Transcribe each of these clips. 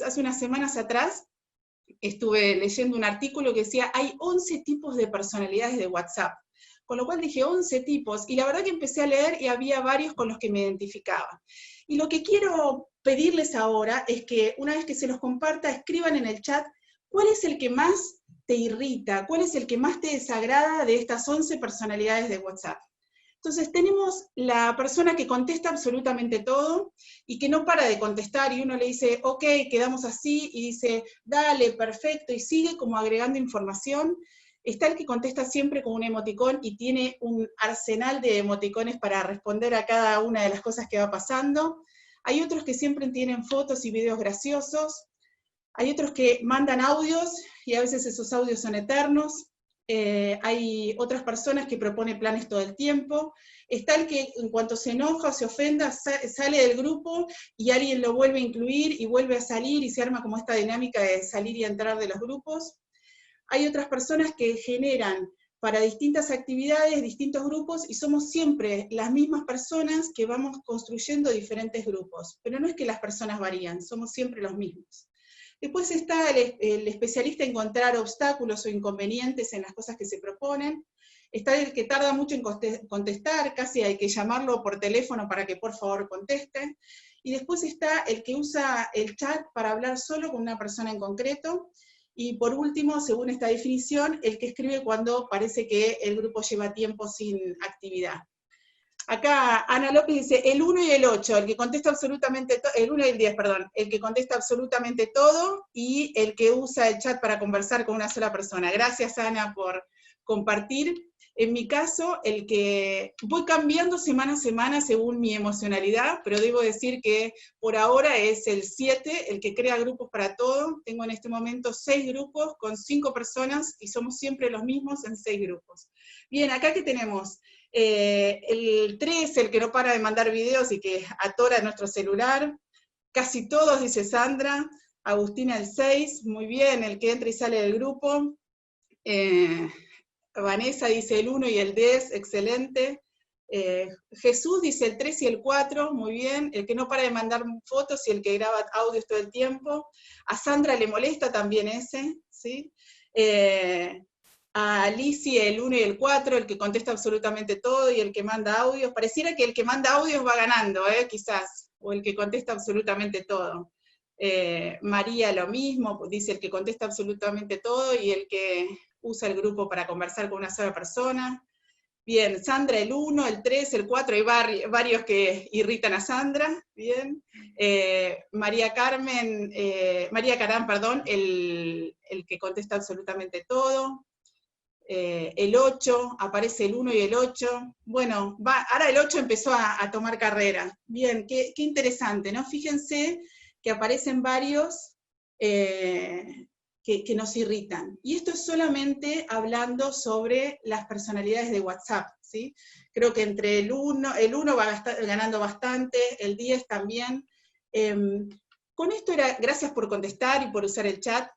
hace unas semanas atrás, estuve leyendo un artículo que decía, hay 11 tipos de personalidades de WhatsApp. Con lo cual dije 11 tipos, y la verdad que empecé a leer y había varios con los que me identificaba. Y lo que quiero pedirles ahora es que una vez que se los comparta, escriban en el chat cuál es el que más te irrita, cuál es el que más te desagrada de estas 11 personalidades de WhatsApp. Entonces tenemos la persona que contesta absolutamente todo y que no para de contestar y uno le dice, ok, quedamos así, y dice, dale, perfecto, y sigue como agregando información. Está el que contesta siempre con un emoticón y tiene un arsenal de emoticones para responder a cada una de las cosas que va pasando. Hay otros que siempre tienen fotos y videos graciosos. Hay otros que mandan audios y a veces esos audios son eternos. Hay otras personas que proponen planes todo el tiempo. Está el que en cuanto se enoja o se ofenda sale del grupo y alguien lo vuelve a incluir y vuelve a salir y se arma como esta dinámica de salir y entrar de los grupos. Hay otras personas que generan para distintas actividades, distintos grupos, y somos siempre las mismas personas que vamos construyendo diferentes grupos. Pero no es que las personas varían, somos siempre los mismos. Después está el especialista en encontrar obstáculos o inconvenientes en las cosas que se proponen. Está el que tarda mucho en contestar, casi hay que llamarlo por teléfono para que por favor conteste. Y después está el que usa el chat para hablar solo con una persona en concreto. Y por último, según esta definición, el que escribe cuando parece que el grupo lleva tiempo sin actividad. Acá Ana López dice, el 1 y el 8, el que contesta absolutamente todo, el 1 y el 10, perdón, el que contesta absolutamente todo, y el que usa el chat para conversar con una sola persona. Gracias, Ana, por compartir. En mi caso, el que voy cambiando semana a semana según mi emocionalidad, pero debo decir que por ahora es el 7, el que crea grupos para todo. Tengo en este momento 6 grupos con 5 personas, y somos siempre los mismos en 6 grupos. Bien, acá que tenemos el 3, el que no para de mandar videos y que atora nuestro celular. Casi todos, dice Sandra. Agustina el 6, muy bien, el que entra y sale del grupo. Vanessa dice el 1 y el 10, excelente. Jesús dice el 3 y el 4, muy bien. El que no para de mandar fotos y el que graba audios todo el tiempo. A Sandra le molesta también ese, ¿sí? A Alicia el 1 y el 4, el que contesta absolutamente todo y el que manda audios. Pareciera que el que manda audios va ganando, quizás, o el que contesta absolutamente todo. María lo mismo, dice el que contesta absolutamente todo y el que usa el grupo para conversar con una sola persona. Bien, Sandra el 1, el 3, el 4, hay varios que irritan a Sandra, bien. María Carán, perdón, el que contesta absolutamente todo. El 8, aparece el 1 y el 8. Bueno, ahora el 8 empezó a tomar carrera. Bien, qué interesante, ¿no? Fíjense que aparecen varios que nos irritan. Y esto es solamente hablando sobre las personalidades de WhatsApp, ¿sí? Creo que entre el 1 va ganando bastante, el 10 también. Con esto era, gracias por contestar y por usar el chat.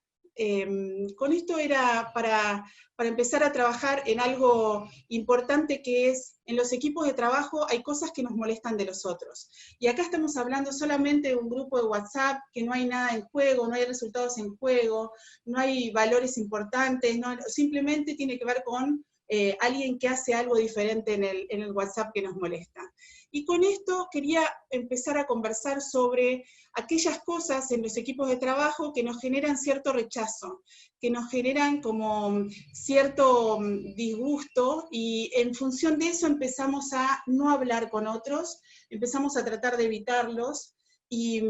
Con esto era para empezar a trabajar en algo importante, que es, en los equipos de trabajo hay cosas que nos molestan de los otros. Y acá estamos hablando solamente de un grupo de WhatsApp, que no hay nada en juego, no hay resultados en juego, no hay valores importantes, simplemente tiene que ver con alguien que hace algo diferente en el WhatsApp que nos molesta. Y con esto quería empezar a conversar sobre aquellas cosas en los equipos de trabajo que nos generan cierto rechazo, que nos generan como cierto disgusto, y en función de eso empezamos a no hablar con otros, empezamos a tratar de evitarlos, y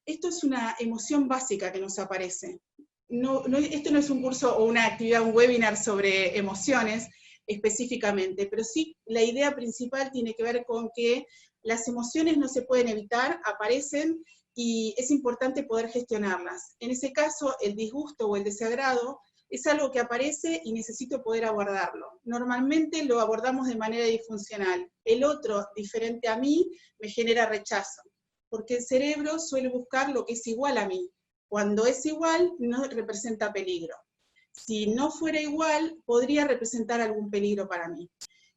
esto es una emoción básica que nos aparece. Esto no es un curso o una actividad, un webinar sobre emociones específicamente, pero sí la idea principal tiene que ver con que las emociones no se pueden evitar, aparecen, y es importante poder gestionarlas. En ese caso, el disgusto o el desagrado es algo que aparece y necesito poder abordarlo. Normalmente lo abordamos de manera disfuncional. El otro, diferente a mí, me genera rechazo, porque el cerebro suele buscar lo que es igual a mí. Cuando es igual, no representa peligro. Si no fuera igual, podría representar algún peligro para mí.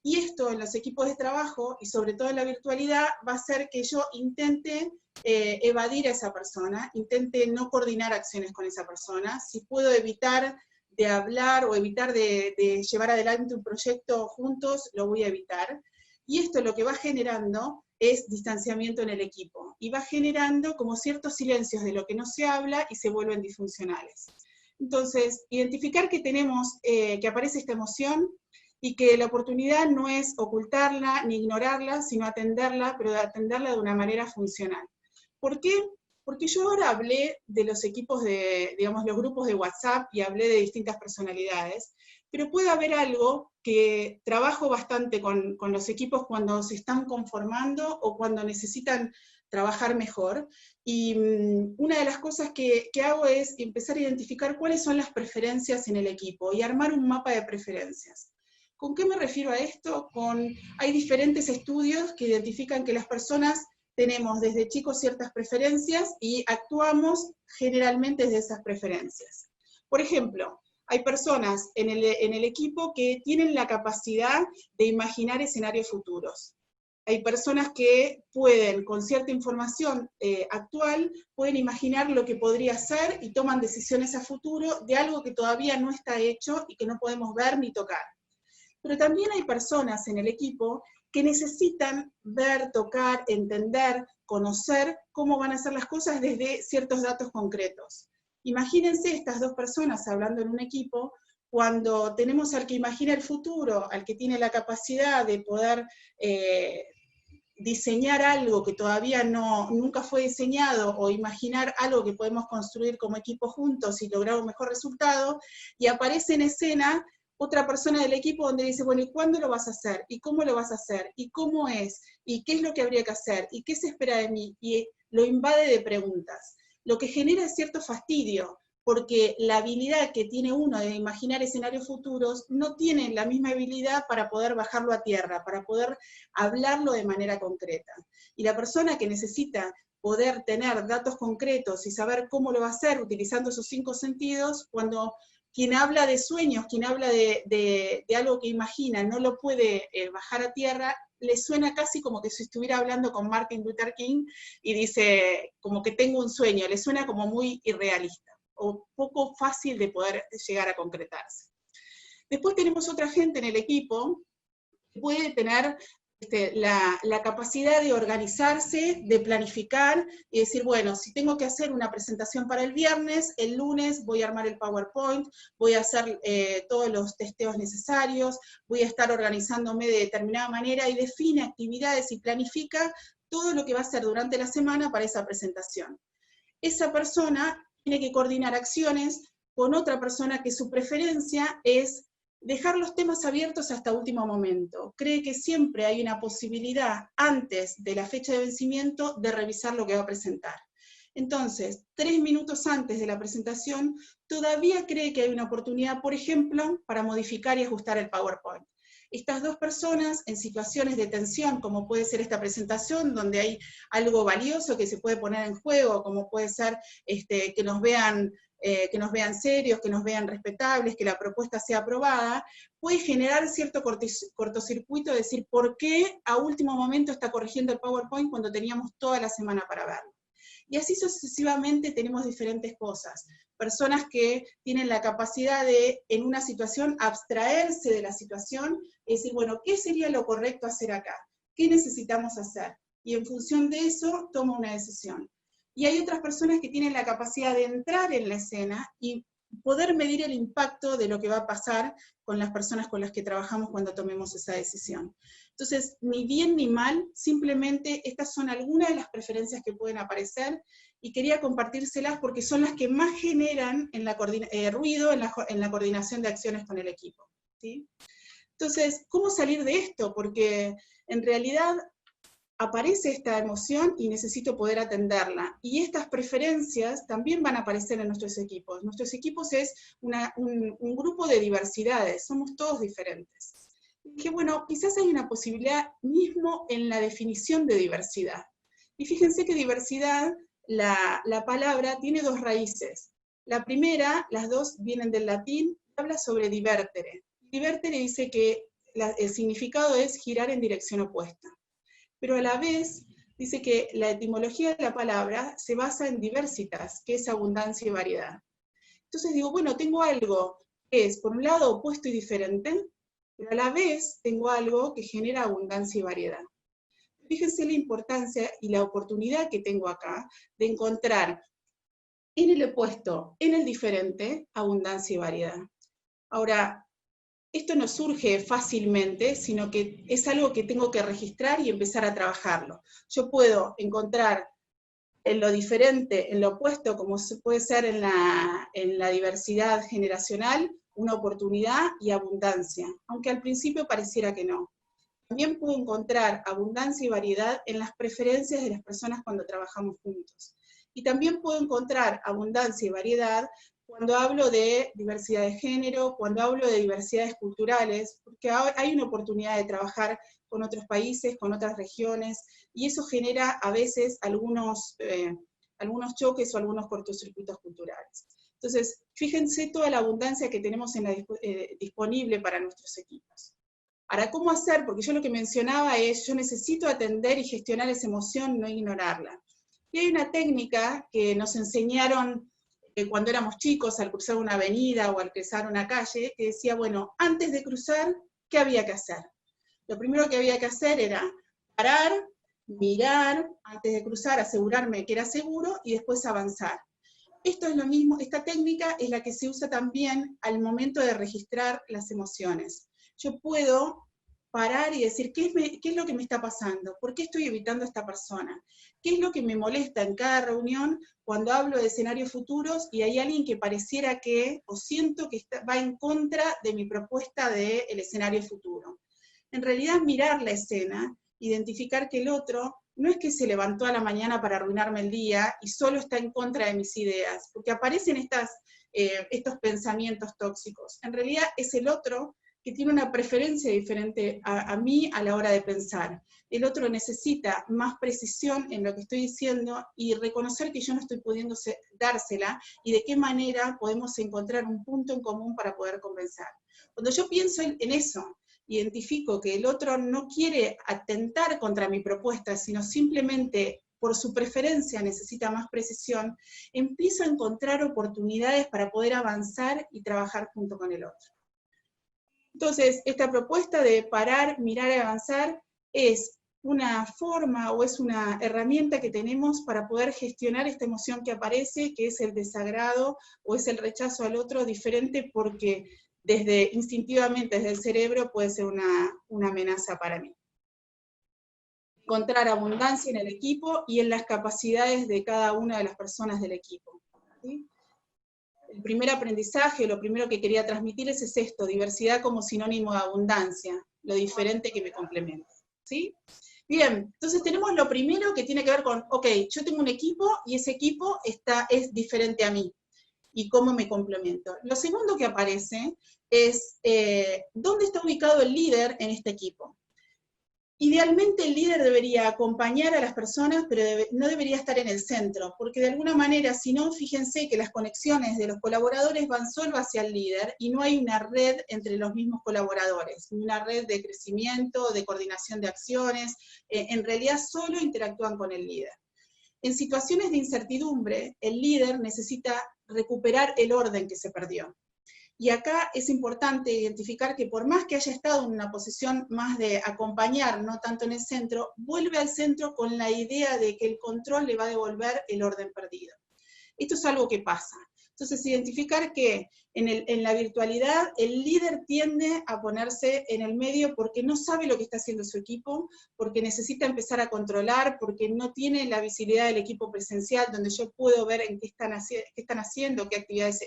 Y esto en los equipos de trabajo, y sobre todo en la virtualidad, va a hacer que yo intente evadir a esa persona, intente no coordinar acciones con esa persona. Si puedo evitar de hablar o evitar de llevar adelante un proyecto juntos, lo voy a evitar. Y esto lo que va generando es distanciamiento en el equipo, y va generando como ciertos silencios de lo que no se habla y se vuelven disfuncionales. Entonces, identificar que tenemos, que aparece esta emoción, y que la oportunidad no es ocultarla ni ignorarla, sino atenderla, pero atenderla de una manera funcional. ¿Por qué? Porque yo ahora hablé de los equipos de, digamos, los grupos de WhatsApp, y hablé de distintas personalidades, pero puede haber algo que trabajo bastante con los equipos cuando se están conformando o cuando necesitan trabajar mejor, y una de las cosas que hago es empezar a identificar cuáles son las preferencias en el equipo, y armar un mapa de preferencias. ¿Con qué me refiero a esto? Hay diferentes estudios que identifican que las personas tenemos desde chicos ciertas preferencias y actuamos generalmente desde esas preferencias. Por ejemplo, hay personas en el equipo que tienen la capacidad de imaginar escenarios futuros. Hay personas que pueden, con cierta información actual, pueden imaginar lo que podría ser y toman decisiones a futuro de algo que todavía no está hecho y que no podemos ver ni tocar. Pero también hay personas en el equipo que necesitan ver, tocar, entender, conocer cómo van a ser las cosas desde ciertos datos concretos. Imagínense estas dos personas hablando en un equipo, cuando tenemos al que imagina el futuro, al que tiene la capacidad de poder diseñar algo que todavía nunca fue diseñado, o imaginar algo que podemos construir como equipo juntos y lograr un mejor resultado, y aparece en escena otra persona del equipo donde dice, bueno, ¿y cuándo lo vas a hacer? ¿Y cómo lo vas a hacer? ¿Y cómo es? ¿Y qué es lo que habría que hacer? ¿Y qué se espera de mí? Y lo invade de preguntas. Lo que genera es cierto fastidio, porque la habilidad que tiene uno de imaginar escenarios futuros no tiene la misma habilidad para poder bajarlo a tierra, para poder hablarlo de manera concreta. Y la persona que necesita poder tener datos concretos y saber cómo lo va a hacer utilizando esos 5 sentidos, cuando quien habla de sueños, quien habla de algo que imagina, no lo puede bajar a tierra, le suena casi como que si estuviera hablando con Martin Luther King y dice, como que tengo un sueño, le suena como muy irrealista, o poco fácil de poder llegar a concretarse. Después tenemos otra gente en el equipo que puede tener la capacidad de organizarse, de planificar, y decir, bueno, si tengo que hacer una presentación para el viernes, el lunes voy a armar el PowerPoint, voy a hacer todos los testeos necesarios, voy a estar organizándome de determinada manera, y define actividades y planifica todo lo que va a hacer durante la semana para esa presentación. Esa persona tiene que coordinar acciones con otra persona que su preferencia es dejar los temas abiertos hasta último momento. Cree que siempre hay una posibilidad, antes de la fecha de vencimiento, de revisar lo que va a presentar. Entonces, 3 minutos antes de la presentación, todavía cree que hay una oportunidad, por ejemplo, para modificar y ajustar el PowerPoint. Estas dos personas en situaciones de tensión, como puede ser esta presentación, donde hay algo valioso que se puede poner en juego, como puede ser que nos vean serios, que nos vean respetables, que la propuesta sea aprobada, puede generar cierto cortocircuito, de decir, ¿por qué a último momento está corrigiendo el PowerPoint cuando teníamos toda la semana para verlo? Y así sucesivamente tenemos diferentes cosas. Personas que tienen la capacidad de, en una situación, abstraerse de la situación y decir, bueno, ¿qué sería lo correcto hacer acá? ¿Qué necesitamos hacer? Y en función de eso, toma una decisión. Y hay otras personas que tienen la capacidad de entrar en la escena y poder medir el impacto de lo que va a pasar con las personas con las que trabajamos cuando tomemos esa decisión. Entonces, ni bien ni mal, simplemente estas son algunas de las preferencias que pueden aparecer, y quería compartírselas porque son las que más generan ruido en la coordinación de acciones con el equipo, ¿sí? Entonces, ¿cómo salir de esto? Porque en realidad aparece esta emoción y necesito poder atenderla. Y estas preferencias también van a aparecer en nuestros equipos. Nuestros equipos es un grupo de diversidades, somos todos diferentes. Que bueno, quizás hay una posibilidad mismo en la definición de diversidad. Y fíjense que diversidad, la palabra tiene 2 raíces. La primera, las dos vienen del latín, habla sobre divertere. Divertere dice que el significado es girar en dirección opuesta. Pero a la vez dice que la etimología de la palabra se basa en diversitas, que es abundancia y variedad. Entonces digo, bueno, tengo algo que es, por un lado, opuesto y diferente, pero a la vez tengo algo que genera abundancia y variedad. Fíjense la importancia y la oportunidad que tengo acá de encontrar en el opuesto, en el diferente, abundancia y variedad. Ahora, esto no surge fácilmente, sino que es algo que tengo que registrar y empezar a trabajarlo. Yo puedo encontrar en lo diferente, en lo opuesto, como puede ser en la diversidad generacional, una oportunidad y abundancia, aunque al principio pareciera que no. También puedo encontrar abundancia y variedad en las preferencias de las personas cuando trabajamos juntos. Y también puedo encontrar abundancia y variedad cuando hablo de diversidad de género, cuando hablo de diversidades culturales, porque hay una oportunidad de trabajar con otros países, con otras regiones, y eso genera a veces algunos choques o algunos cortocircuitos culturales. Entonces, fíjense toda la abundancia que tenemos disponible para nuestros equipos. Ahora, ¿cómo hacer? Porque yo lo que mencionaba es, yo necesito atender y gestionar esa emoción, no ignorarla. Y hay una técnica que nos enseñaron cuando éramos chicos, al cruzar una avenida o al cruzar una calle, que decía, bueno, antes de cruzar, ¿qué había que hacer? Lo primero que había que hacer era parar, mirar, antes de cruzar, asegurarme que era seguro, y después avanzar. Esto es lo mismo, esta técnica es la que se usa también al momento de registrar las emociones. Yo puedo parar y decir, ¿qué es lo que me está pasando? ¿Por qué estoy evitando a esta persona? ¿Qué es lo que me molesta en cada reunión cuando hablo de escenarios futuros y hay alguien que pareciera que, o siento que va en contra de mi propuesta del escenario futuro? En realidad, mirar la escena, identificar que el otro no es que se levantó a la mañana para arruinarme el día y solo está en contra de mis ideas, porque aparecen estos pensamientos tóxicos. En realidad es el otro que tiene una preferencia diferente a mí a la hora de pensar. El otro necesita más precisión en lo que estoy diciendo y reconocer que yo no estoy pudiendo dársela y de qué manera podemos encontrar un punto en común para poder conversar. Cuando yo pienso en eso, identifico que el otro no quiere atentar contra mi propuesta, sino simplemente por su preferencia necesita más precisión, empiezo a encontrar oportunidades para poder avanzar y trabajar junto con el otro. Entonces, esta propuesta de parar, mirar y avanzar es una forma o es una herramienta que tenemos para poder gestionar esta emoción que aparece, que es el desagrado o es el rechazo al otro diferente, porque instintivamente desde el cerebro puede ser una amenaza para mí. Encontrar abundancia en el equipo y en las capacidades de cada una de las personas del equipo, ¿sí? El primer aprendizaje, lo primero que quería transmitirles es esto, diversidad como sinónimo de abundancia, lo diferente que me complementa, ¿sí? Bien, entonces tenemos lo primero que tiene que ver con, ok, yo tengo un equipo y ese equipo es diferente a mí, y cómo me complemento. Lo segundo que aparece es, ¿dónde está ubicado el líder en este equipo? Idealmente el líder debería acompañar a las personas, pero no debería estar en el centro, porque de alguna manera, si no, fíjense que las conexiones de los colaboradores van solo hacia el líder y no hay una red entre los mismos colaboradores, una red de crecimiento, de coordinación de acciones, en realidad solo interactúan con el líder. En situaciones de incertidumbre, el líder necesita recuperar el orden que se perdió. Y acá es importante identificar que por más que haya estado en una posición más de acompañar, no tanto en el centro, vuelve al centro con la idea de que el control le va a devolver el orden perdido. Esto es algo que pasa. Entonces, identificar que en la virtualidad el líder tiende a ponerse en el medio porque no sabe lo que está haciendo su equipo, porque necesita empezar a controlar, porque no tiene la visibilidad del equipo presencial, donde yo puedo ver en qué están haciendo, en qué actividades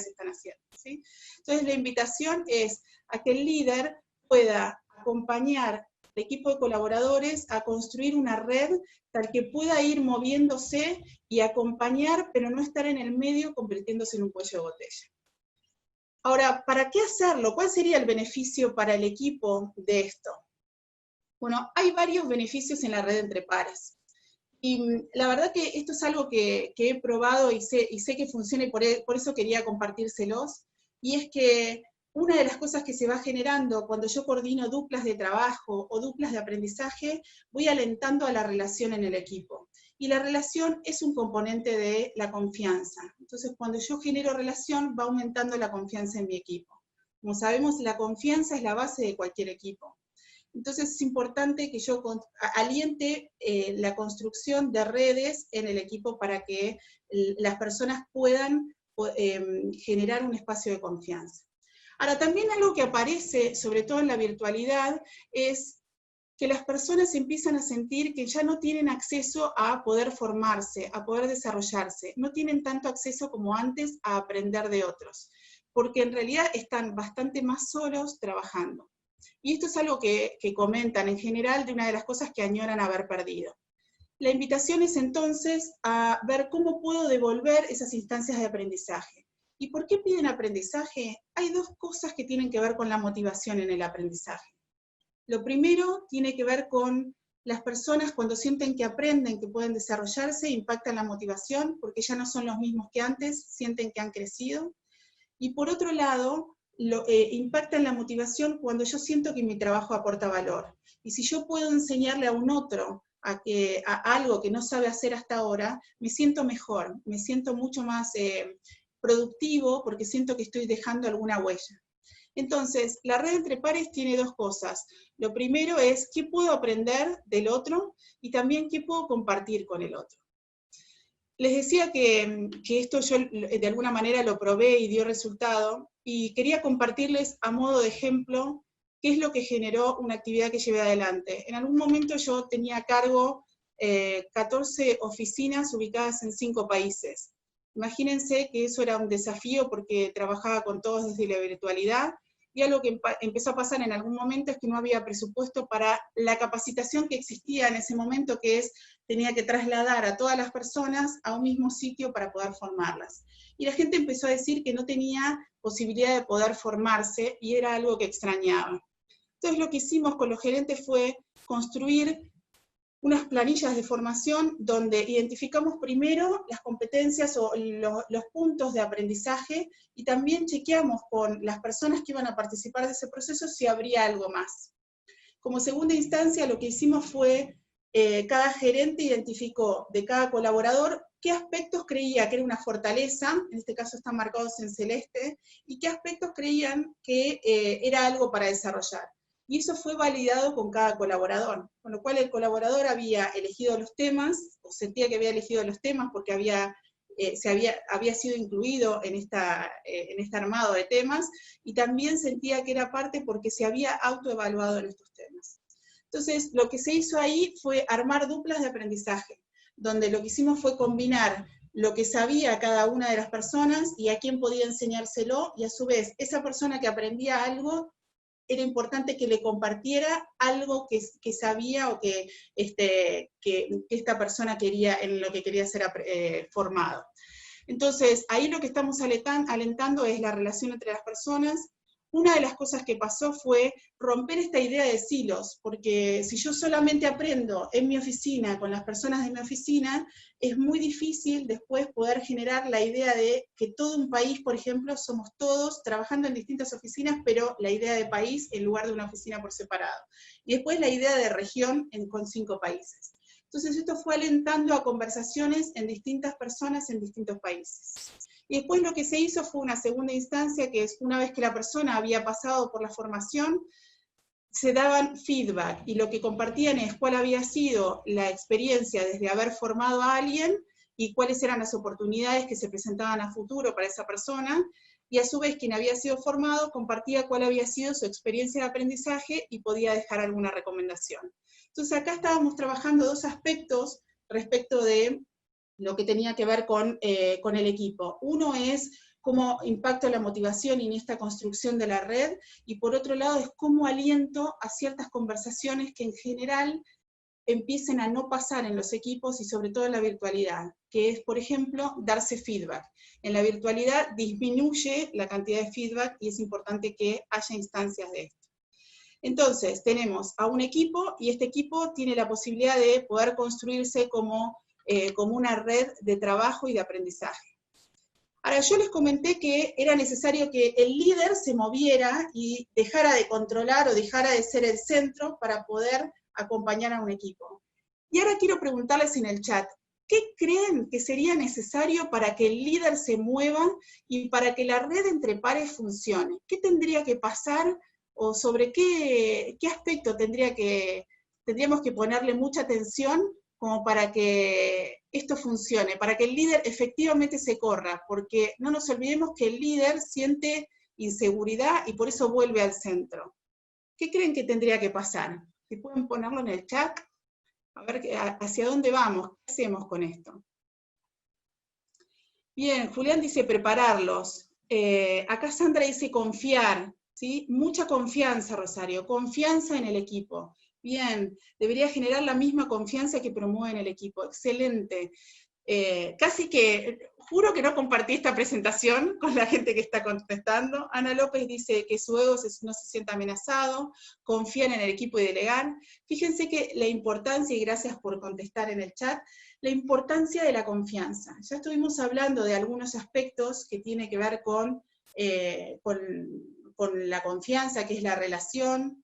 están haciendo, ¿sí? Entonces, la invitación es a que el líder pueda acompañar al equipo de colaboradores a construir una red tal que pueda ir moviéndose y acompañar, pero no estar en el medio convirtiéndose en un cuello de botella. Ahora, ¿para qué hacerlo? ¿Cuál sería el beneficio para el equipo de esto? Bueno, hay varios beneficios en la red entre pares. Y la verdad que esto es algo que he probado y sé que funciona y por eso quería compartírselos. Y es que una de las cosas que se va generando cuando yo coordino duplas de trabajo o duplas de aprendizaje, voy alentando a la relación en el equipo. Y la relación es un componente de la confianza. Entonces, cuando yo genero relación, va aumentando la confianza en mi equipo. Como sabemos, la confianza es la base de cualquier equipo. Entonces, es importante que yo aliente la construcción de redes en el equipo para que las personas puedan generar un espacio de confianza. Ahora, también algo que aparece, sobre todo en la virtualidad, es que las personas empiezan a sentir que ya no tienen acceso a poder formarse, a poder desarrollarse, no tienen tanto acceso como antes a aprender de otros, porque en realidad están bastante más solos trabajando. Y esto es algo que comentan en general de una de las cosas que añoran haber perdido. La invitación es entonces a ver cómo puedo devolver esas instancias de aprendizaje. ¿Y por qué piden aprendizaje? Hay dos cosas que tienen que ver con la motivación en el aprendizaje. Lo primero tiene que ver con las personas cuando sienten que aprenden, que pueden desarrollarse, impactan la motivación, porque ya no son los mismos que antes, sienten que han crecido. Y por otro lado, impactan la motivación cuando yo siento que mi trabajo aporta valor. Y si yo puedo enseñarle a un otro a algo que no sabe hacer hasta ahora, me siento mejor, me siento mucho más productivo porque siento que estoy dejando alguna huella. Entonces, la red entre pares tiene dos cosas. Lo primero es qué puedo aprender del otro y también qué puedo compartir con el otro. Les decía que esto yo de alguna manera lo probé y dio resultado, y quería compartirles a modo de ejemplo qué es lo que generó una actividad que llevé adelante. En algún momento yo tenía a cargo 14 oficinas ubicadas en 5 países. Imagínense que eso era un desafío porque trabajaba con todos desde la virtualidad, y algo que empezó a pasar en algún momento es que no había presupuesto para la capacitación que existía en ese momento, que es, tenía que trasladar a todas las personas a un mismo sitio para poder formarlas. Y la gente empezó a decir que no tenía posibilidad de poder formarse, y era algo que extrañaba. Entonces lo que hicimos con los gerentes fue construir unas planillas de formación donde identificamos primero las competencias o los puntos de aprendizaje, y también chequeamos con las personas que iban a participar de ese proceso si habría algo más. Como segunda instancia, lo que hicimos fue, cada gerente identificó de cada colaborador qué aspectos creía que era una fortaleza, en este caso están marcados en celeste, y qué aspectos creían que era algo para desarrollar. Y eso fue validado con cada colaborador, con lo cual el colaborador había elegido los temas, o sentía que había elegido los temas porque había sido incluido en este armado de temas, y también sentía que era parte porque se había autoevaluado en estos temas. Entonces, lo que se hizo ahí fue armar duplas de aprendizaje, donde lo que hicimos fue combinar lo que sabía cada una de las personas y a quién podía enseñárselo, y a su vez, esa persona que aprendía algo, era importante que le compartiera algo que sabía o que esta persona quería, en lo que quería ser formado. Entonces, ahí lo que estamos alentando es la relación entre las personas. Una de las cosas que pasó fue romper esta idea de silos, porque si yo solamente aprendo en mi oficina, con las personas de mi oficina, es muy difícil después poder generar la idea de que todo un país, por ejemplo, somos todos trabajando en distintas oficinas, pero la idea de país en lugar de una oficina por separado. Y después la idea de región con 5 países. Entonces esto fue alentando a conversaciones en distintas personas en distintos países. Y después lo que se hizo fue una segunda instancia, que es una vez que la persona había pasado por la formación, se daban feedback, y lo que compartían es cuál había sido la experiencia desde haber formado a alguien, y cuáles eran las oportunidades que se presentaban a futuro para esa persona, y a su vez quien había sido formado compartía cuál había sido su experiencia de aprendizaje y podía dejar alguna recomendación. Entonces acá estábamos trabajando dos aspectos respecto de lo que tenía que ver con el equipo. Uno es cómo impacto la motivación en esta construcción de la red, y por otro lado es cómo aliento a ciertas conversaciones que en general empiecen a no pasar en los equipos y sobre todo en la virtualidad, que es, por ejemplo, darse feedback. En la virtualidad disminuye la cantidad de feedback y es importante que haya instancias de esto. Entonces, tenemos a un equipo, y este equipo tiene la posibilidad de poder construirse como una red de trabajo y de aprendizaje. Ahora, yo les comenté que era necesario que el líder se moviera y dejara de controlar o dejara de ser el centro para poder acompañar a un equipo. Y ahora quiero preguntarles en el chat, ¿qué creen que sería necesario para que el líder se mueva y para que la red entre pares funcione? ¿Qué tendría que pasar o sobre qué aspecto tendríamos que ponerle mucha atención como para que esto funcione, para que el líder efectivamente se corra? Porque no nos olvidemos que el líder siente inseguridad y por eso vuelve al centro. ¿Qué creen que tendría que pasar? Si pueden ponerlo en el chat. A ver hacia dónde vamos, ¿qué hacemos con esto? Bien, Julián dice prepararlos. Acá Sandra dice confiar, ¿sí? Mucha confianza, Rosario, confianza en el equipo. Bien, debería generar la misma confianza que promueve en el equipo. Excelente. Casi que, juro que no compartí esta presentación con la gente que está contestando. Ana López dice que su ego no se sienta amenazado, confían en el equipo y delegar. Fíjense que la importancia, y gracias por contestar en el chat, la importancia de la confianza. Ya estuvimos hablando de algunos aspectos que tienen que ver con la confianza, que es la relación,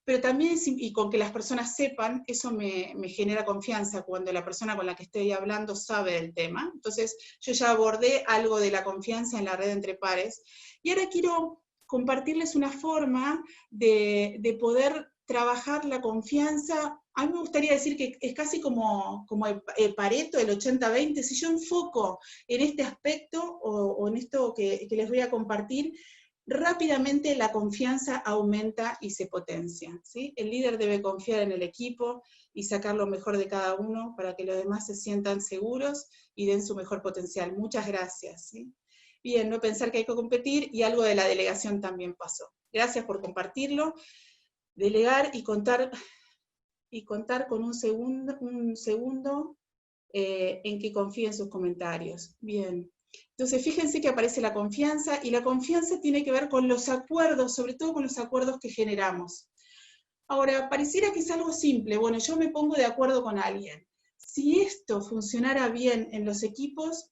pero también, y con que las personas sepan, eso me genera confianza cuando la persona con la que estoy hablando sabe del tema. Entonces, yo ya abordé algo de la confianza en la red entre pares, y ahora quiero compartirles una forma de poder trabajar la confianza. A mí me gustaría decir que es casi como el Pareto, el 80-20, si yo enfoco en este aspecto, o en esto que les voy a compartir, rápidamente la confianza aumenta y se potencia, ¿sí? El líder debe confiar en el equipo y sacar lo mejor de cada uno para que los demás se sientan seguros y den su mejor potencial. Muchas gracias, ¿sí? Bien, no pensar que hay que competir, y algo de la delegación también pasó. Gracias por compartirlo. Delegar y contar con un segundo en que confíe en sus comentarios. Bien. Entonces, fíjense que aparece la confianza, y la confianza tiene que ver con los acuerdos, sobre todo con los acuerdos que generamos. Ahora, pareciera que es algo simple. Bueno, yo me pongo de acuerdo con alguien. Si esto funcionara bien en los equipos,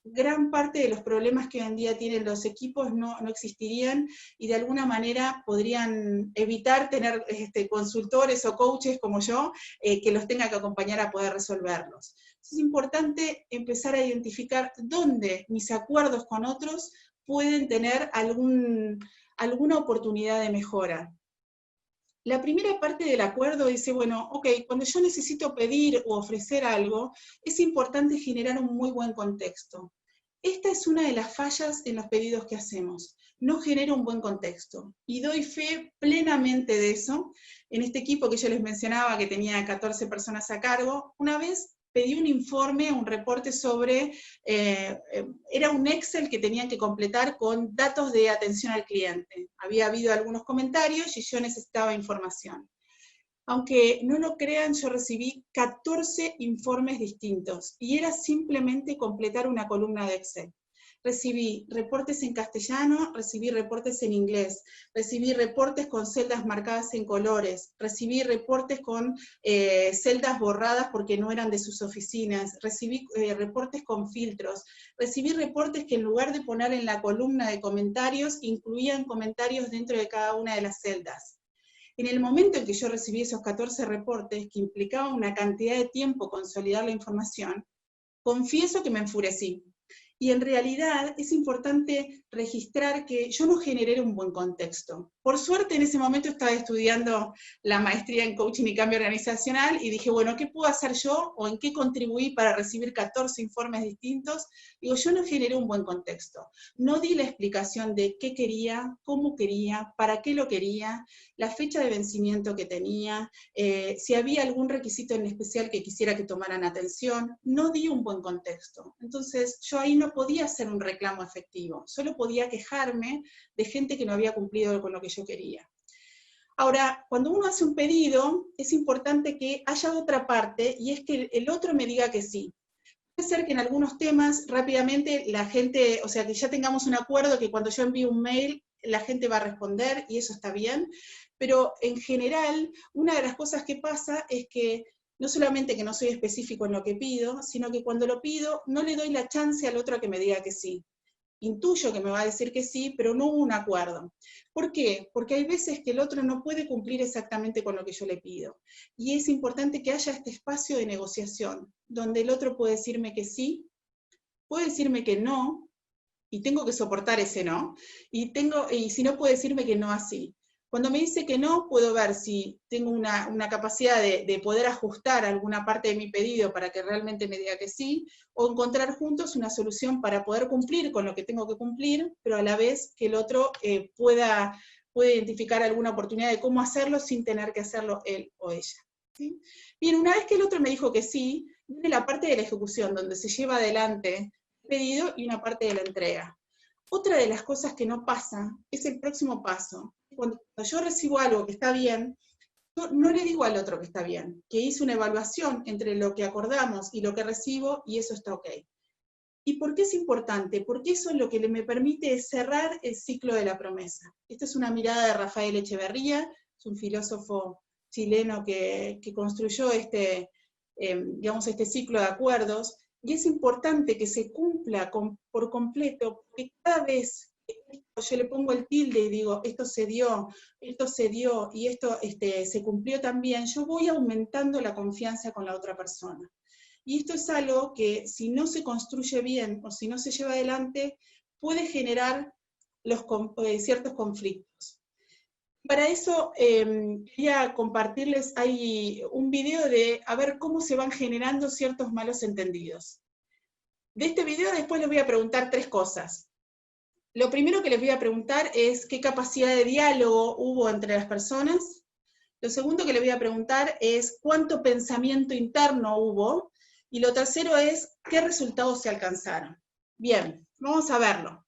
gran parte de los problemas que hoy en día tienen los equipos no existirían, y de alguna manera podrían evitar tener consultores o coaches como yo, que los tenga que acompañar a poder resolverlos. Es importante empezar a identificar dónde mis acuerdos con otros pueden tener alguna oportunidad de mejora. La primera parte del acuerdo dice, bueno, ok, cuando yo necesito pedir o ofrecer algo, es importante generar un muy buen contexto. Esta es una de las fallas en los pedidos que hacemos. No genera un buen contexto. Y doy fe plenamente de eso. En este equipo que yo les mencionaba, que tenía 14 personas a cargo, una vez pedí un informe, un reporte sobre, era un Excel que tenían que completar con datos de atención al cliente. Había habido algunos comentarios y yo necesitaba información. Aunque no lo crean, yo recibí 14 informes distintos, y era simplemente completar una columna de Excel. Recibí reportes en castellano, recibí reportes en inglés, recibí reportes con celdas marcadas en colores, recibí reportes con celdas borradas porque no eran de sus oficinas, recibí reportes con filtros, recibí reportes que en lugar de poner en la columna de comentarios, incluían comentarios dentro de cada una de las celdas. En el momento en que yo recibí esos 14 reportes, que implicaban una cantidad de tiempo consolidar la información, confieso que me enfurecí. Y en realidad es importante registrar que yo no generé un buen contexto. Por suerte en ese momento estaba estudiando la maestría en coaching y cambio organizacional, y dije, bueno, ¿qué puedo hacer yo o en qué contribuí para recibir 14 informes distintos? Digo, yo no generé un buen contexto. No di la explicación de qué quería, cómo quería, para qué lo quería, la fecha de vencimiento que tenía, si había algún requisito en especial que quisiera que tomaran atención. No di un buen contexto. Entonces yo ahí no podía hacer un reclamo efectivo, solo podía quejarme de gente que no había cumplido con lo que yo quería. Ahora, cuando uno hace un pedido, es importante que haya otra parte, y es que el otro me diga que sí. Puede ser que en algunos temas rápidamente la gente, o sea, que ya tengamos un acuerdo que cuando yo envío un mail, la gente va a responder, y eso está bien, pero en general, una de las cosas que pasa es que No solamente que no soy específico en lo que pido, sino que cuando lo pido no le doy la chance al otro a que me diga que sí. Intuyo que me va a decir que sí, pero no hubo un acuerdo. ¿Por qué? Porque hay veces que el otro no puede cumplir exactamente con lo que yo le pido. Y es importante que haya este espacio de negociación, donde el otro puede decirme que sí, puede decirme que no, y tengo que soportar ese no, y si no puede decirme que no así. Cuando me dice que no, puedo ver si tengo una capacidad de poder ajustar alguna parte de mi pedido para que realmente me diga que sí, o encontrar juntos una solución para poder cumplir con lo que tengo que cumplir, pero a la vez que el otro pueda identificar alguna oportunidad de cómo hacerlo sin tener que hacerlo él o ella. ¿Sí? Bien, una vez que el otro me dijo que sí, viene la parte de la ejecución, donde se lleva adelante pedido y una parte de la entrega. Otra de las cosas que no pasa es el próximo paso. Cuando yo recibo algo que está bien, yo no le digo al otro que está bien, que hice una evaluación entre lo que acordamos y lo que recibo y eso está ok. ¿Y por qué es importante? Porque eso es lo que me permite cerrar el ciclo de la promesa. Esta es una mirada de Rafael Echeverría, es un filósofo chileno que construyó digamos, este ciclo de acuerdos, y es importante que se cumpla por completo, porque cada vez que yo le pongo el tilde y digo, esto se dio, y esto se cumplió también, yo voy aumentando la confianza con la otra persona. Y esto es algo que si no se construye bien o si no se lleva adelante, puede generar ciertos conflictos. Para eso quería compartirles, hay un video de a ver cómo se van generando ciertos malos entendidos. De este video después les voy a preguntar 3 cosas. Lo primero que les voy a preguntar es qué capacidad de diálogo hubo entre las personas. Lo segundo que les voy a preguntar es cuánto pensamiento interno hubo. Y lo tercero es qué resultados se alcanzaron. Bien, vamos a verlo.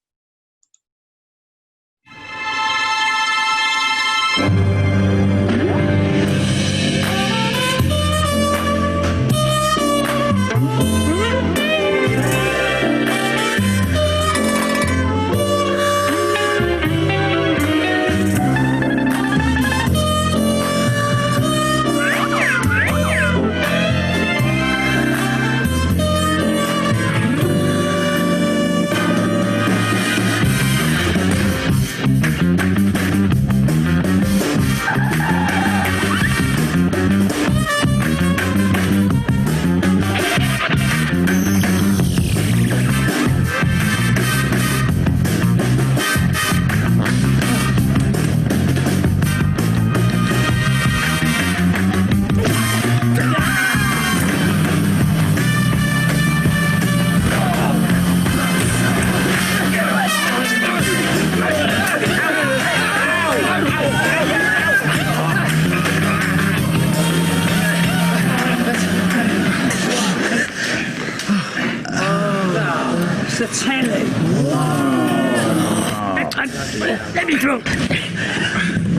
Let me through.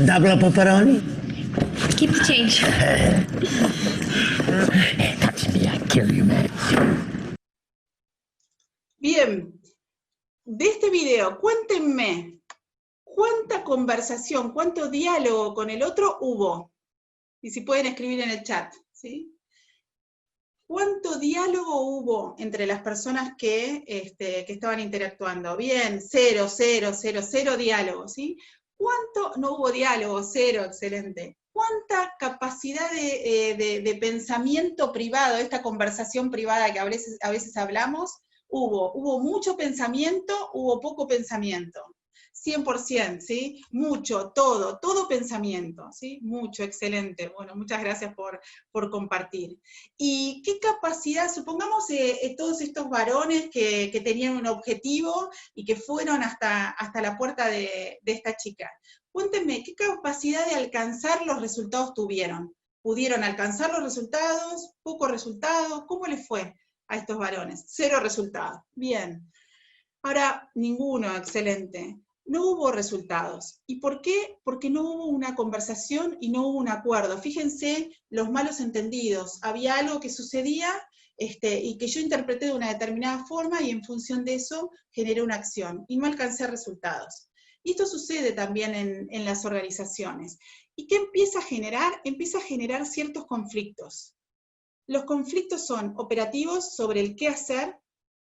Double pepperoni? Keep the change. Touch me, I kill you, man. Bien, de este video, cuéntenme, ¿cuánta conversación, cuánto diálogo con el otro hubo? Y si pueden escribir en el chat, ¿sí? ¿Cuánto diálogo hubo entre las personas que estaban interactuando? Bien, 0, 0, 0, 0 diálogo, ¿sí? ¿Cuánto no hubo diálogo? 0, excelente. ¿Cuánta capacidad de pensamiento privado, esta conversación privada que a veces hablamos? Hubo mucho pensamiento, hubo poco pensamiento. 100%, ¿sí? Mucho, todo pensamiento, ¿sí? Mucho, excelente. Bueno, muchas gracias por compartir. ¿Y qué capacidad, supongamos todos estos varones que tenían un objetivo y que fueron hasta la puerta de esta chica? Cuéntenme, ¿qué capacidad de alcanzar los resultados tuvieron? ¿Pudieron alcanzar los resultados? ¿Pocos resultados? ¿Cómo les fue a estos varones? 0 resultados. Bien. Ahora, ninguno, excelente. No hubo resultados. ¿Y por qué? Porque no hubo una conversación y no hubo un acuerdo. Fíjense los malos entendidos. Había algo que sucedía y que yo interpreté de una determinada forma y en función de eso generé una acción y no alcancé resultados. Y esto sucede también en las organizaciones. ¿Y qué empieza a generar? Empieza a generar ciertos conflictos. Los conflictos son operativos sobre el qué hacer,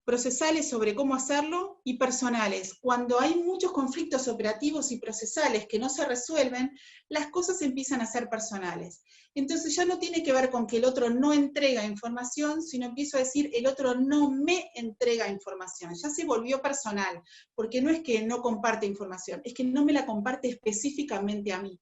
procesales sobre cómo hacerlo y personales. Cuando hay muchos conflictos operativos y procesales que no se resuelven, las cosas empiezan a ser personales. Entonces ya no tiene que ver con que el otro no entrega información, sino empiezo a decir el otro no me entrega información. Ya se volvió personal, porque no es que no comparte información, es que no me la comparte específicamente a mí.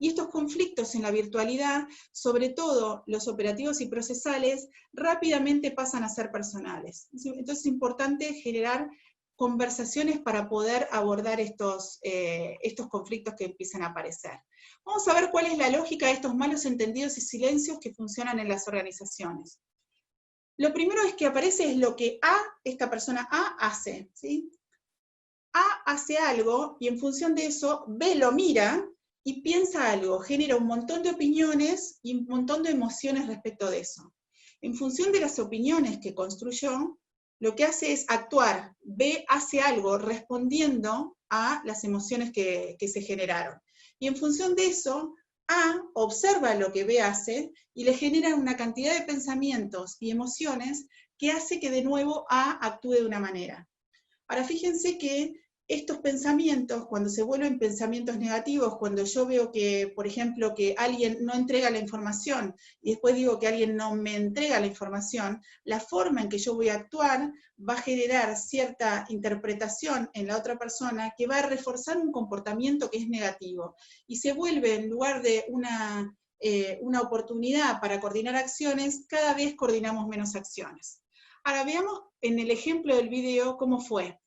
Y estos conflictos en la virtualidad, sobre todo los operativos y procesales, rápidamente pasan a ser personales. Entonces es importante generar conversaciones para poder abordar estos conflictos que empiezan a aparecer. Vamos a ver cuál es la lógica de estos malos entendidos y silencios que funcionan en las organizaciones. Lo primero es que aparece es lo que esta persona A hace, ¿sí? A hace algo y en función de eso B lo mira y piensa algo, genera un montón de opiniones y un montón de emociones respecto de eso. En función de las opiniones que construyó, lo que hace es actuar. B hace algo respondiendo a las emociones que se generaron. Y en función de eso, A observa lo que B hace y le genera una cantidad de pensamientos y emociones que hace que de nuevo A actúe de una manera. Ahora fíjense que estos pensamientos, cuando se vuelven pensamientos negativos, cuando yo veo que, por ejemplo, que alguien no entrega la información, y después digo que alguien no me entrega la información, la forma en que yo voy a actuar va a generar cierta interpretación en la otra persona que va a reforzar un comportamiento que es negativo, y se vuelve, en lugar de una oportunidad para coordinar acciones, cada vez coordinamos menos acciones. Ahora veamos en el ejemplo del video cómo fue.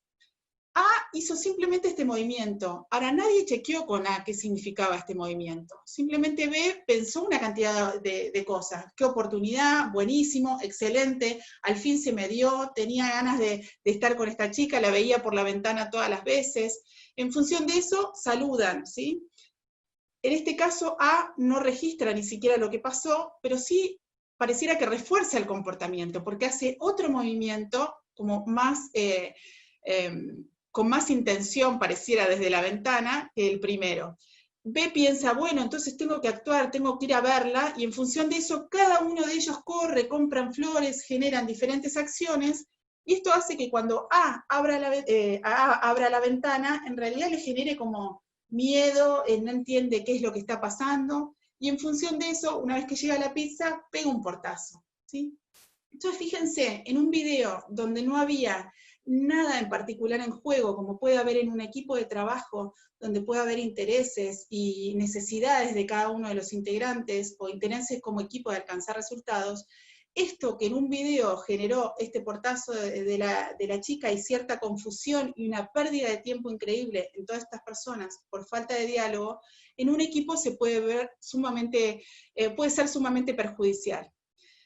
A hizo simplemente este movimiento. Ahora nadie chequeó con A qué significaba este movimiento. Simplemente B pensó una cantidad de cosas. Qué oportunidad, buenísimo, excelente, al fin se me dio, tenía ganas de estar con esta chica, la veía por la ventana todas las veces. En función de eso, saludan, ¿sí? En este caso A no registra ni siquiera lo que pasó, pero sí pareciera que refuerza el comportamiento, porque hace otro movimiento como más... con más intención, pareciera desde la ventana, que el primero. B piensa, bueno, entonces tengo que actuar, tengo que ir a verla, y en función de eso, cada uno de ellos corre, compran flores, generan diferentes acciones, y esto hace que cuando A abra la ventana, en realidad le genere como miedo, no entiende qué es lo que está pasando, y en función de eso, una vez que llega la pizza, pega un portazo, ¿sí? Entonces fíjense, en un video donde no había nada en particular en juego, como puede haber en un equipo de trabajo, donde puede haber intereses y necesidades de cada uno de los integrantes, o intereses como equipo de alcanzar resultados, esto que en un video generó este portazo de la chica y cierta confusión y una pérdida de tiempo increíble en todas estas personas por falta de diálogo, en un equipo se puede ver puede ser sumamente perjudicial.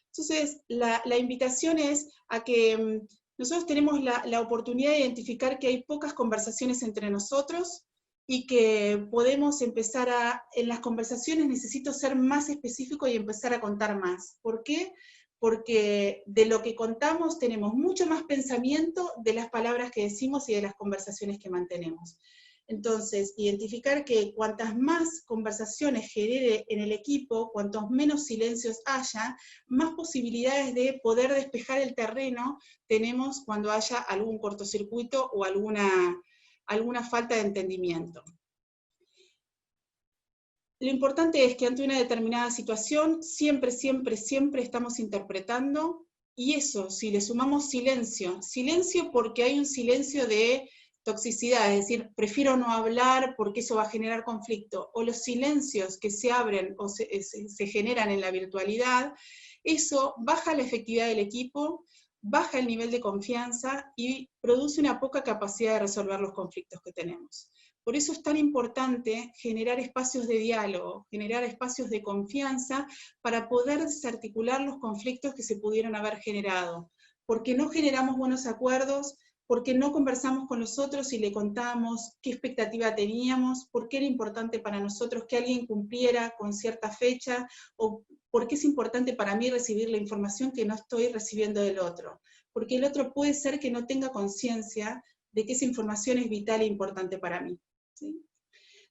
Entonces, la invitación es a que nosotros tenemos la oportunidad de identificar que hay pocas conversaciones entre nosotros y que podemos empezar en las conversaciones necesito ser más específico y empezar a contar más. ¿Por qué? Porque de lo que contamos tenemos mucho más pensamiento de las palabras que decimos y de las conversaciones que mantenemos. Entonces, identificar que cuantas más conversaciones genere en el equipo, cuantos menos silencios haya, más posibilidades de poder despejar el terreno tenemos cuando haya algún cortocircuito o alguna falta de entendimiento. Lo importante es que ante una determinada situación, siempre, siempre, siempre estamos interpretando, y eso, si le sumamos silencio porque hay un silencio de toxicidad, es decir, prefiero no hablar porque eso va a generar conflicto, o los silencios que se abren o se generan en la virtualidad, eso baja la efectividad del equipo, baja el nivel de confianza y produce una poca capacidad de resolver los conflictos que tenemos. Por eso es tan importante generar espacios de diálogo, generar espacios de confianza para poder desarticular los conflictos que se pudieron haber generado, porque no generamos buenos acuerdos, porque no conversamos con los otros y le contamos qué expectativa teníamos, por qué era importante para nosotros que alguien cumpliera con cierta fecha, o por qué es importante para mí recibir la información que no estoy recibiendo del otro, porque el otro puede ser que no tenga conciencia de que esa información es vital e importante para mí. ¿Sí?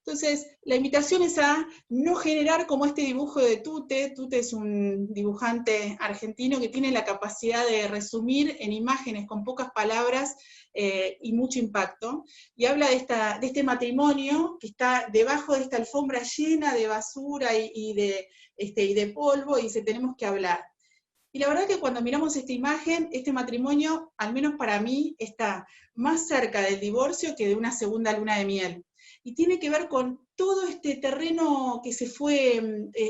Entonces, la invitación es a no generar como este dibujo de Tute. Tute es un dibujante argentino que tiene la capacidad de resumir en imágenes con pocas palabras y mucho impacto. Y habla de este matrimonio que está debajo de esta alfombra llena de basura y de polvo, y dice, tenemos que hablar. Y la verdad que cuando miramos esta imagen, este matrimonio, al menos para mí, está más cerca del divorcio que de una segunda luna de miel. Y tiene que ver con todo este terreno que se fue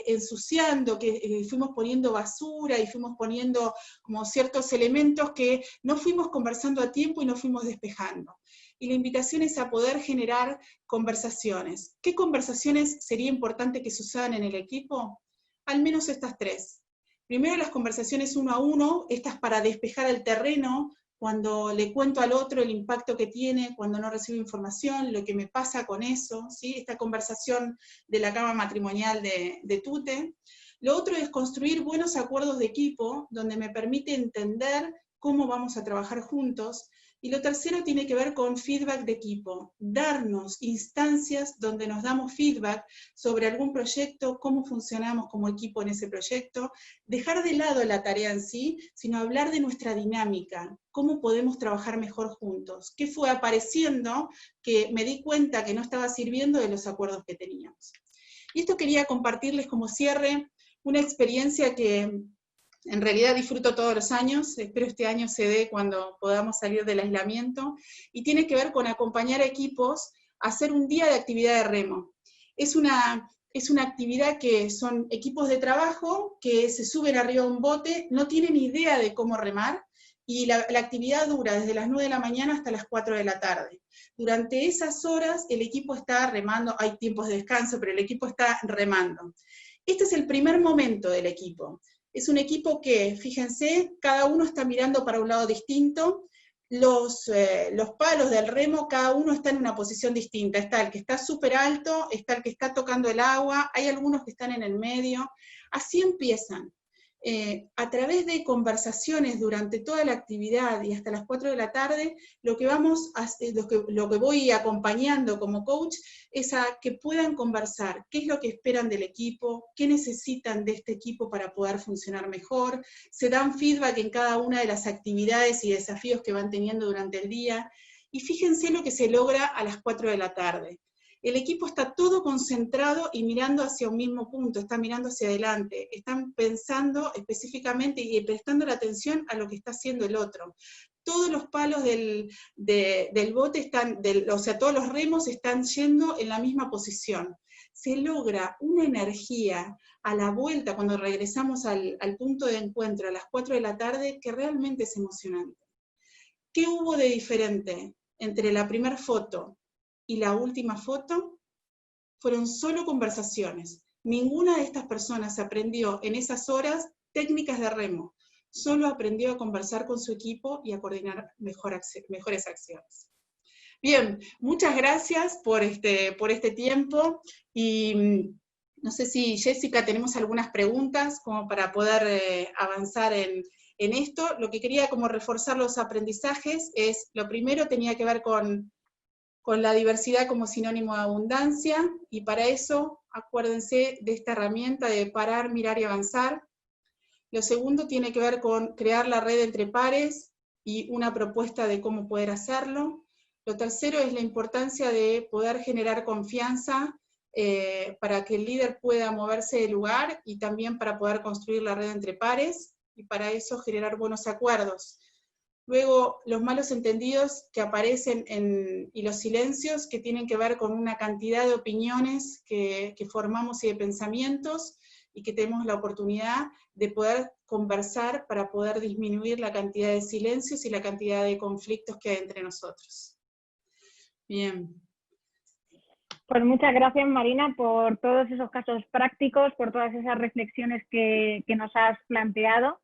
ensuciando, que fuimos poniendo basura y fuimos poniendo como ciertos elementos que no fuimos conversando a tiempo y no fuimos despejando. Y la invitación es a poder generar conversaciones. ¿Qué conversaciones sería importante que se usaran en el equipo? Al menos estas tres. Primero, las conversaciones uno a uno, estas para despejar el terreno, cuando le cuento al otro el impacto que tiene, cuando no recibo información, lo que me pasa con eso, ¿sí? Esta conversación de la cama matrimonial de Tute. Lo otro es construir buenos acuerdos de equipo, donde me permite entender cómo vamos a trabajar juntos. Y lo tercero tiene que ver con feedback de equipo, darnos instancias donde nos damos feedback sobre algún proyecto, cómo funcionamos como equipo en ese proyecto, dejar de lado la tarea en sí, sino hablar de nuestra dinámica, cómo podemos trabajar mejor juntos, qué fue apareciendo que me di cuenta que no estaba sirviendo de los acuerdos que teníamos. Y esto quería compartirles como cierre, una experiencia que en realidad disfruto todos los años, espero este año se dé cuando podamos salir del aislamiento, y tiene que ver con acompañar a equipos a hacer un día de actividad de remo. Es una actividad que son equipos de trabajo que se suben arriba de un bote, no tienen idea de cómo remar, y la actividad dura desde las 9 de la mañana hasta las 4 de la tarde. Durante esas horas el equipo está remando, hay tiempos de descanso, pero el equipo está remando. Este es el primer momento del equipo. Es un equipo que, fíjense, cada uno está mirando para un lado distinto, los palos del remo, cada uno está en una posición distinta. Está el que está súper alto, está el que está tocando el agua, hay algunos que están en el medio. Así empiezan. A través de conversaciones durante toda la actividad y hasta las 4 de la tarde, lo que voy acompañando como coach es a que puedan conversar qué es lo que esperan del equipo, qué necesitan de este equipo para poder funcionar mejor, se dan feedback en cada una de las actividades y desafíos que van teniendo durante el día, y fíjense lo que se logra a las 4 de la tarde. El equipo está todo concentrado y mirando hacia un mismo punto, está mirando hacia adelante, están pensando específicamente y prestando la atención a lo que está haciendo el otro. Todos los palos del bote están, o sea, todos los remos están yendo en la misma posición. Se logra una energía a la vuelta, cuando regresamos al punto de encuentro a las 4 de la tarde, que realmente es emocionante. ¿Qué hubo de diferente entre la primera foto y la última foto? Fueron solo conversaciones. Ninguna de estas personas aprendió en esas horas técnicas de remo, solo aprendió a conversar con su equipo y a coordinar mejores acciones. Bien, muchas gracias por este tiempo, y no sé si, Jessica, tenemos algunas preguntas como para poder avanzar en esto. Lo que quería como reforzar los aprendizajes es, lo primero tenía que ver con la diversidad como sinónimo de abundancia, y para eso acuérdense de esta herramienta de parar, mirar y avanzar. Lo segundo tiene que ver con crear la red entre pares y una propuesta de cómo poder hacerlo. Lo tercero es la importancia de poder generar confianza para que el líder pueda moverse del lugar y también para poder construir la red entre pares, y para eso generar buenos acuerdos. Luego, los malos entendidos que aparecen y los silencios que tienen que ver con una cantidad de opiniones que formamos y de pensamientos, y que tenemos la oportunidad de poder conversar para poder disminuir la cantidad de silencios y la cantidad de conflictos que hay entre nosotros. Bien. Pues muchas gracias, Marina, por todos esos casos prácticos, por todas esas reflexiones que nos has planteado.